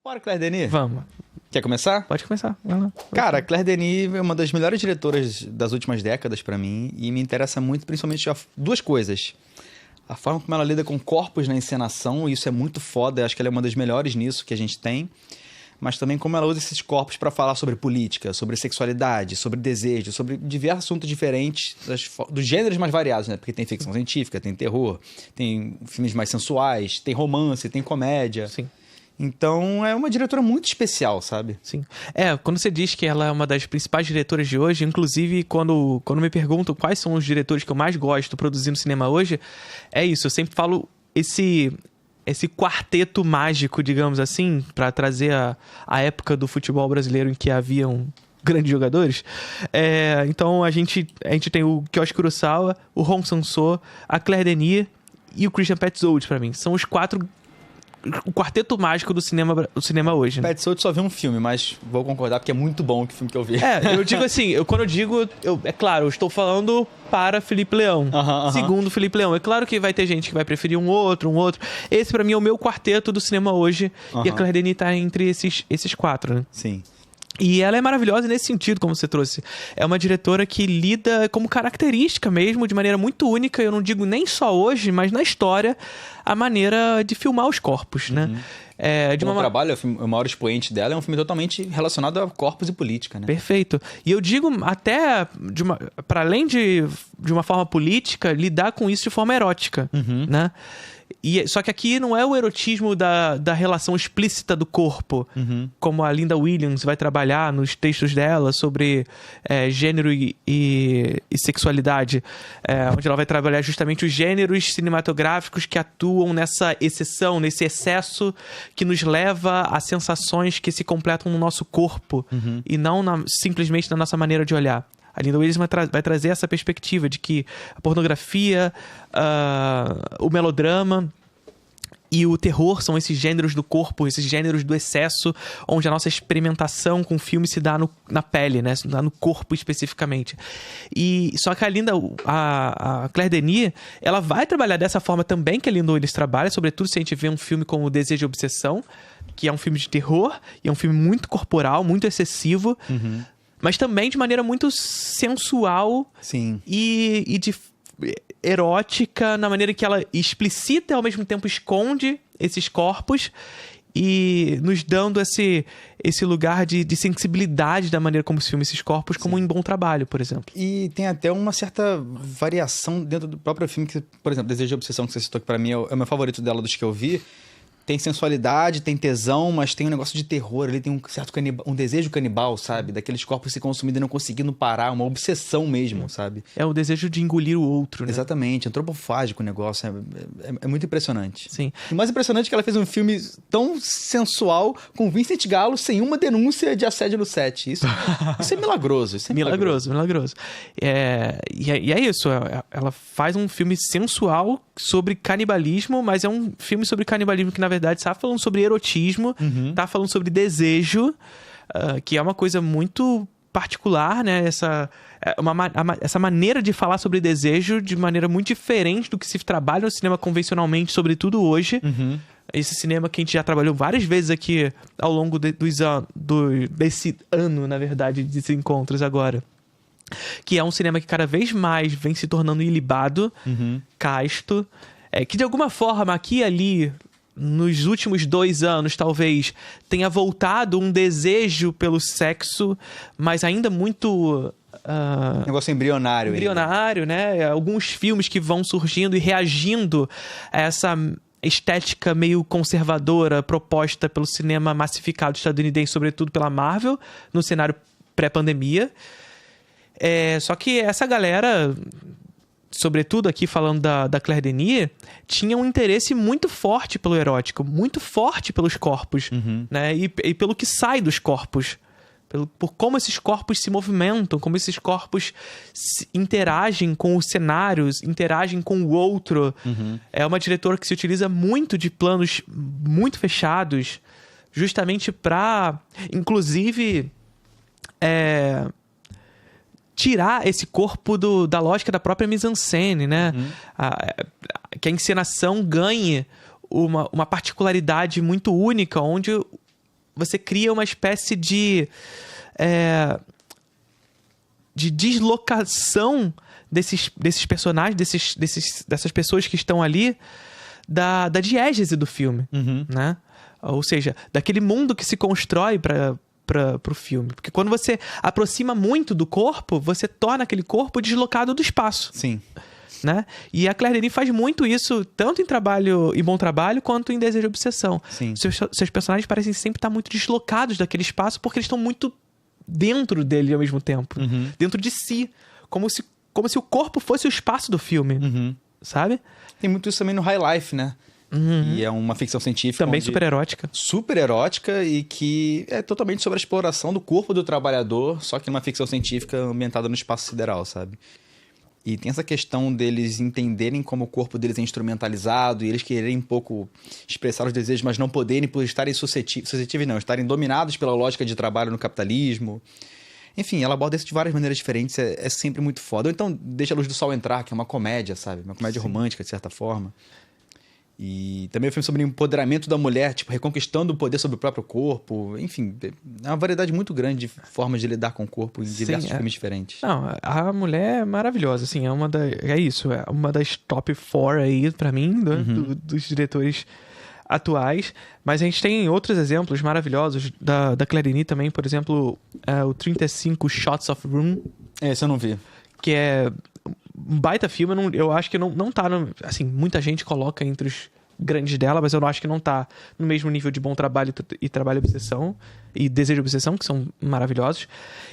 Bora, Claire Denis. Vamos. Quer começar? Pode começar. Vai lá. Cara, a Claire Denis é uma das melhores diretoras das últimas décadas pra mim e me interessa muito, principalmente, duas coisas. A forma como ela lida com corpos na encenação, e isso é muito foda, acho que ela é uma das melhores nisso que a gente tem. Mas também como ela usa esses corpos pra falar sobre política, sobre sexualidade, sobre desejo, sobre diversos assuntos diferentes, dos gêneros mais variados, né? Porque tem ficção científica, tem terror, tem filmes mais sensuais, tem romance, tem comédia. Sim. Então, é uma diretora muito especial, sabe? Sim. Quando você diz que ela é uma das principais diretoras de hoje, inclusive quando me perguntam quais são os diretores que eu mais gosto produzindo cinema hoje, é isso. Eu sempre falo esse quarteto mágico, digamos assim, para trazer a época do futebol brasileiro em que haviam grandes jogadores. Então, a gente tem o Kyoshi Kurosawa, o Hong Sang-soo, a Claire Denis e o Christian Petzold, para mim. São os quatro... O quarteto mágico do cinema hoje, né? Petzold só vi um filme, mas vou concordar porque é muito bom o filme que eu vi. Eu digo assim, quando eu digo... é claro, eu estou falando para Felipe Leão. Segundo Felipe Leão. É claro que vai ter gente que vai preferir um outro. Esse, pra mim, é o meu quarteto do cinema hoje. E a Claire Denis tá entre esses quatro, né? Sim. E ela é maravilhosa nesse sentido, como você trouxe. É uma diretora que lida como característica mesmo, de maneira muito única. Eu não digo nem só hoje, mas na história, a maneira de filmar os corpos, né? Trabalho, o maior expoente dela é um filme totalmente relacionado a corpos e política, né? Perfeito. E eu digo até, para além de uma forma política, lidar com isso de forma erótica, né? Só que aqui não é o erotismo da relação explícita do corpo, como a Linda Williams vai trabalhar nos textos dela sobre gênero e sexualidade, onde ela vai trabalhar justamente os gêneros cinematográficos que atuam nessa exceção, nesse excesso que nos leva a sensações que se completam no nosso corpo e não simplesmente na nossa maneira de olhar. A Linda Williams vai trazer essa perspectiva de que a pornografia, o melodrama e o terror são esses gêneros do corpo, esses gêneros do excesso, onde a nossa experimentação com o filme se dá na pele, né? Se dá no corpo especificamente. Só que a Claire Denis, ela vai trabalhar dessa forma também que a Linda Williams trabalha, sobretudo se a gente vê um filme como Desejo e Obsessão, que é um filme de terror, e é um filme muito corporal, muito excessivo, mas também de maneira muito sensual. Sim. E de erótica, na maneira que ela explicita e ao mesmo tempo esconde esses corpos e nos dando esse lugar de sensibilidade da maneira como se filma esses corpos, como em Bom Trabalho, por exemplo. E tem até uma certa variação dentro do próprio filme, que, por exemplo, Desejo e Obsessão, que você citou, que pra mim é o meu favorito dela dos que eu vi. Tem sensualidade, tem tesão, mas tem um negócio de terror ali, tem um certo um desejo canibal, sabe? Daqueles corpos se consumindo e não conseguindo parar, uma obsessão mesmo, sabe? É o desejo de engolir o outro, né? Exatamente, antropofágico o negócio, é muito impressionante. Sim. O mais impressionante é que ela fez um filme tão sensual com Vincent Gallo sem uma denúncia de assédio no set. Isso é milagroso, Milagroso. E é isso, ela faz um filme sensual sobre canibalismo, mas é um filme sobre canibalismo que, na verdade, está falando sobre erotismo, está falando sobre desejo, que é uma coisa muito particular, né? Essa maneira de falar sobre desejo de maneira muito diferente do que se trabalha no cinema convencionalmente, sobretudo hoje. Esse cinema que a gente já trabalhou várias vezes aqui ao longo desse ano, na verdade, desses encontros agora. Que é um cinema que cada vez mais vem se tornando ilibado, casto, que de alguma forma aqui e ali, nos últimos 2 anos, talvez, tenha voltado um desejo pelo sexo, mas ainda muito... negócio embrionário. Embrionário, né? Alguns filmes que vão surgindo e reagindo a essa estética meio conservadora proposta pelo cinema massificado estadunidense, sobretudo pela Marvel, no cenário pré-pandemia. Só que essa galera, sobretudo aqui falando da Claire Denis, tinha um interesse muito forte pelo erótico, muito forte pelos corpos, né? E pelo que sai dos corpos. Por como esses corpos se movimentam, como esses corpos interagem com os cenários, interagem com o outro. É uma diretora que se utiliza muito de planos muito fechados, justamente para, inclusive... tirar esse corpo da lógica da própria mise-en-scène, né? Que a encenação ganhe uma particularidade muito única, onde você cria uma espécie de deslocação desses personagens, dessas pessoas que estão ali, da diégese do filme, né? Ou seja, daquele mundo que se constrói pro filme. Porque quando você aproxima muito do corpo, você torna aquele corpo deslocado do espaço. Sim. Né? E a Claire Denis faz muito isso, tanto em Trabalho e Bom Trabalho, quanto em Desejo e Obsessão. Sim. Seus personagens parecem sempre estar muito deslocados daquele espaço, porque eles estão muito dentro dele ao mesmo tempo. Dentro de si. Como se o corpo fosse o espaço do filme. Sabe? Tem muito isso também no High Life, né? E é uma ficção científica. Também super erótica. Super erótica e que é totalmente sobre a exploração do corpo do trabalhador, só que numa ficção científica ambientada no espaço sideral, sabe? E tem essa questão deles entenderem como o corpo deles é instrumentalizado e eles quererem um pouco expressar os desejos, mas não poderem por estarem suscetíveis não, estarem dominados pela lógica de trabalho no capitalismo. Enfim, ela aborda isso de várias maneiras diferentes, é sempre muito foda. Ou então, Deixa a Luz do Sol Entrar, que é uma comédia, sabe? Uma comédia romântica, de certa forma. E também o filme sobre o empoderamento da mulher, tipo, reconquistando o poder sobre o próprio corpo. Enfim, é uma variedade muito grande de formas de lidar com o corpo em diversos filmes diferentes. Não, a mulher é maravilhosa, assim, é isso, é uma das top 4 aí, pra mim, dos diretores atuais. Mas a gente tem outros exemplos maravilhosos da Claire Denis também, por exemplo, o 35 Shots of Room. Esse eu não vi. Que é um baita filme, eu acho que não tá... assim, muita gente coloca entre os grandes dela, mas eu não acho que não tá no mesmo nível de Bom Trabalho e Trabalho e Obsessão e Desejo e Obsessão, que são maravilhosos.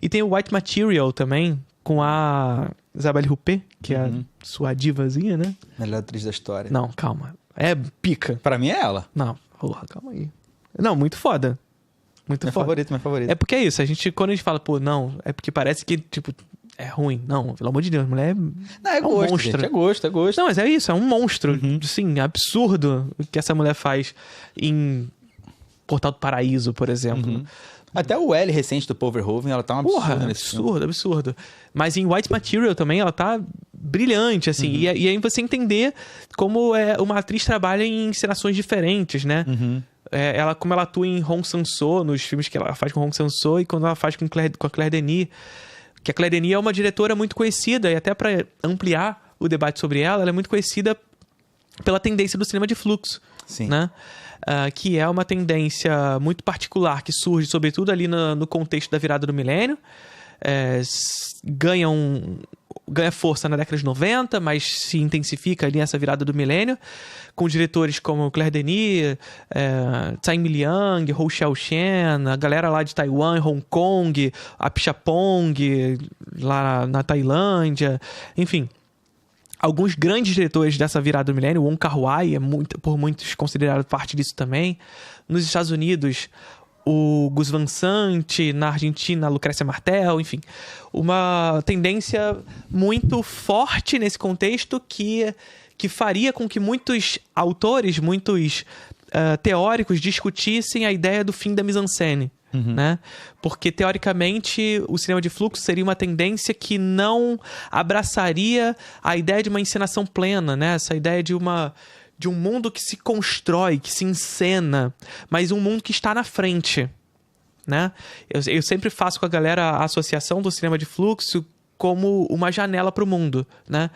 E tem o White Material também, com a Isabelle Huppert, que é a sua divazinha, né? Melhor atriz da história. Não, calma. É pica. Pra mim é ela. Não, porra, calma aí. Não, muito foda. Muito foda. Meu favorito. É porque é isso, quando a gente fala, pô, não, é porque parece que, tipo, é ruim. Não, pelo amor de Deus, mulher é um gosto, monstro. Gente, é gosto. Não, mas é isso, é um monstro. Assim, absurdo o que essa mulher faz em Portal do Paraíso, por exemplo. Até o L recente do Paul Verhoeven, ela tá um absurdo nesse filme. Absurdo. Mas em White Material também, ela tá brilhante, assim. E aí você entender como uma atriz trabalha em encenações diferentes, né? Como ela atua em Hong Sang-soo, nos filmes que ela faz com Hong Sang-soo, e quando ela faz com a Claire Denis. Que a Claire Denis é uma diretora muito conhecida, e até para ampliar o debate sobre ela é muito conhecida pela tendência do cinema de fluxo. Sim. Né? Que é uma tendência muito particular, que surge sobretudo ali no contexto da virada do milênio. Ganha força na década de 90, mas se intensifica ali nessa virada do milênio, com diretores como Claire Denis, Tsai Ming-liang, Hou Xiaoshen, a galera lá de Taiwan, Hong Kong, Apichatpong, lá na Tailândia, enfim. Alguns grandes diretores dessa virada do milênio, Wong Kar-wai é por muitos considerado parte disso também. Nos Estados Unidos, o Gus Van Sant, na Argentina, a Lucrécia Martel, enfim. Uma tendência muito forte nesse contexto que faria com que muitos autores, muitos teóricos discutissem a ideia do fim da mise-en-scène. Né? Porque, teoricamente, o cinema de fluxo seria uma tendência que não abraçaria a ideia de uma encenação plena, né? Essa ideia de um mundo que se constrói, que se encena, mas um mundo que está na frente, né? Eu sempre faço com a galera a associação do cinema de fluxo como uma janela para o mundo, né?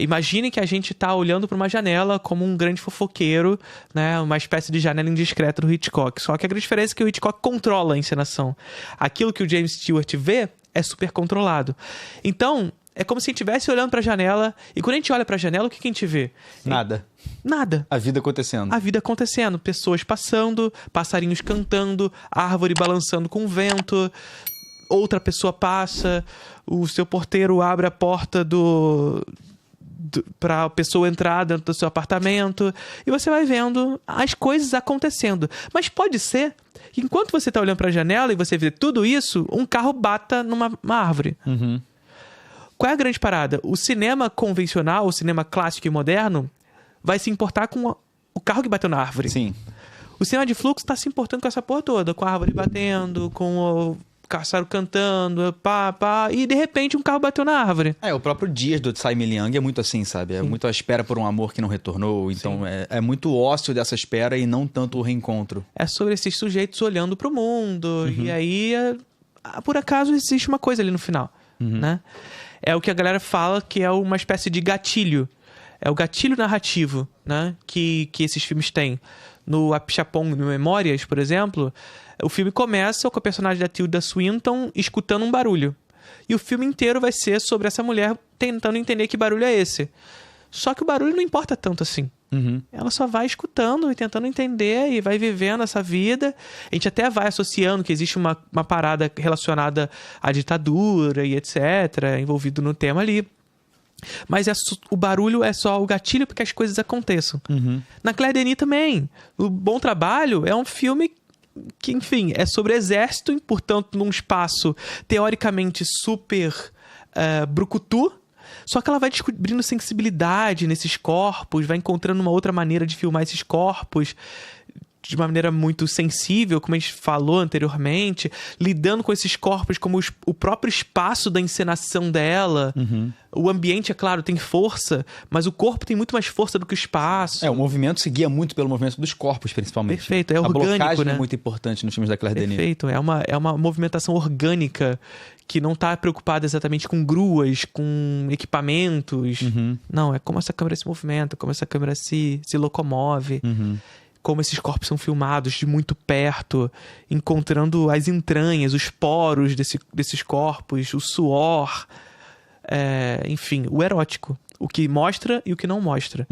Imagine que a gente está olhando para uma janela como um grande fofoqueiro, né? Uma espécie de janela indiscreta do Hitchcock. Só que a grande diferença é que o Hitchcock controla a encenação. Aquilo que o James Stewart vê é super controlado. Então, é como se a gente estivesse olhando para a janela, e quando a gente olha para a janela, o que a gente vê? Nada. Nada. A vida acontecendo. A vida acontecendo. Pessoas passando, passarinhos cantando, árvore balançando com o vento, outra pessoa passa, o seu porteiro abre a porta para a pessoa entrar dentro do seu apartamento, e você vai vendo as coisas acontecendo. Mas pode ser que enquanto você está olhando para a janela e você vê tudo isso, um carro bata numa árvore. Qual é a grande parada? O cinema convencional, o cinema clássico e moderno, vai se importar com o carro que bateu na árvore. Sim. O cinema de fluxo está se importando com essa porra toda, com a árvore batendo, com passaram cantando, e de repente um carro bateu na árvore. O próprio Dias do Tsai Ming-liang é muito assim, sabe? É muito a espera por um amor que não retornou. Então é muito ócio dessa espera e não tanto o reencontro. É sobre esses sujeitos olhando pro mundo. E aí, por acaso, existe uma coisa ali no final, né? É o que a galera fala que é uma espécie de gatilho. É o gatilho narrativo, né? Que esses filmes têm. No Apichatpong, no Memórias, por exemplo, o filme começa com a personagem da Tilda Swinton escutando um barulho. E o filme inteiro vai ser sobre essa mulher tentando entender que barulho é esse. Só que o barulho não importa tanto assim. Ela só vai escutando e tentando entender e vai vivendo essa vida. A gente até vai associando que existe uma parada relacionada à ditadura e etc., envolvido no tema ali. Mas o barulho é só o gatilho para que as coisas aconteçam. Na Claire Denis também. O Bom Trabalho é um filme que, enfim, é sobre exército, portanto, num espaço teoricamente super brucutu. Só que ela vai descobrindo sensibilidade nesses corpos, vai encontrando uma outra maneira de filmar esses corpos de uma maneira muito sensível, como a gente falou anteriormente, lidando com esses corpos como o próprio espaço da encenação dela. O ambiente, é claro, tem força, mas o corpo tem muito mais força do que o espaço. O movimento se guia muito pelo movimento dos corpos, principalmente. Perfeito, é orgânico, a blocagem, né? É muito importante nos filmes da Claire Denis. Perfeito, é uma movimentação orgânica que não está preocupada exatamente com gruas, com equipamentos. Não, é como essa câmera se movimenta, como essa câmera se locomove. Como esses corpos são filmados de muito perto, encontrando as entranhas, os poros desses corpos, o suor, enfim, o erótico. O que mostra e o que não mostra.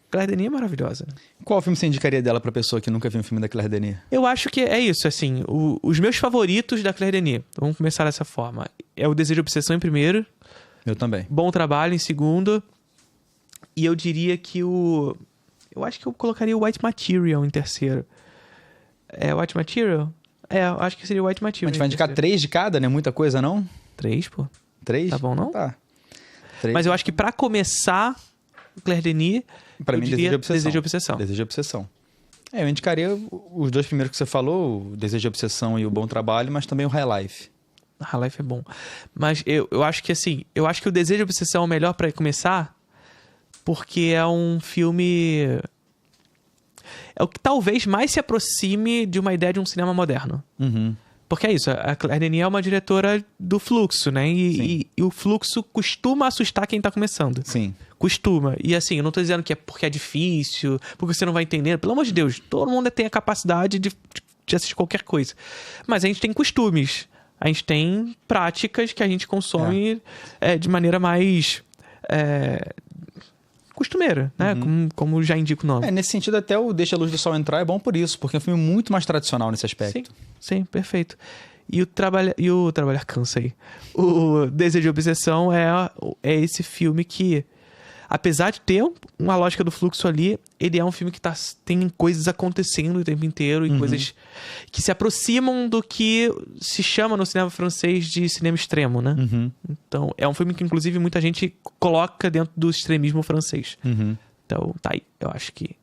Claire Denis é maravilhosa. Qual filme você indicaria dela pra pessoa que nunca viu um filme da Claire Denis? Eu acho que é isso, assim, os meus favoritos da Claire Denis, vamos começar dessa forma, é o Desejo e Obsessão em primeiro. Eu também. Bom Trabalho em segundo. E eu diria que eu acho que eu colocaria o White Material em terceiro. White Material? Eu acho que seria o White Material. A gente vai indicar 3 de cada, né? Muita coisa, não? 3, pô. 3? Tá bom, não? Tá. 3. Mas eu acho que pra começar, Claire Denis, pra mim, Desejo e Obsessão. Desejo e Obsessão. Eu indicaria os 2 primeiros que você falou, o Desejo e Obsessão e o Bom Trabalho, mas também o High Life. High Life é bom. Mas eu acho que assim, eu acho que o Desejo e Obsessão é o melhor pra começar, porque é um filme... É o que talvez mais se aproxime de uma ideia de um cinema moderno. Porque é isso, a Claire Denis é uma diretora do fluxo, né? E o fluxo costuma assustar quem tá começando. Sim. Costuma. E assim, eu não tô dizendo que é porque é difícil, porque você não vai entender. Pelo amor de Deus, todo mundo tem a capacidade de assistir qualquer coisa. Mas a gente tem costumes. A gente tem práticas que a gente consome de maneira mais... costumeira, né? Como já indica o nome. Nesse sentido, até o Deixa a Luz do Sol Entrar é bom por isso, porque é um filme muito mais tradicional nesse aspecto. Sim, perfeito. E o Trabalhar Cansa aí. O Desejo e Obsessão é esse filme que, apesar de ter uma lógica do fluxo ali, ele é um filme que tem coisas acontecendo o tempo inteiro e coisas que se aproximam do que se chama no cinema francês de cinema extremo, né? Então, é um filme que, inclusive, muita gente coloca dentro do extremismo francês. Então, tá aí. Eu acho que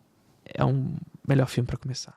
é um melhor filme pra começar.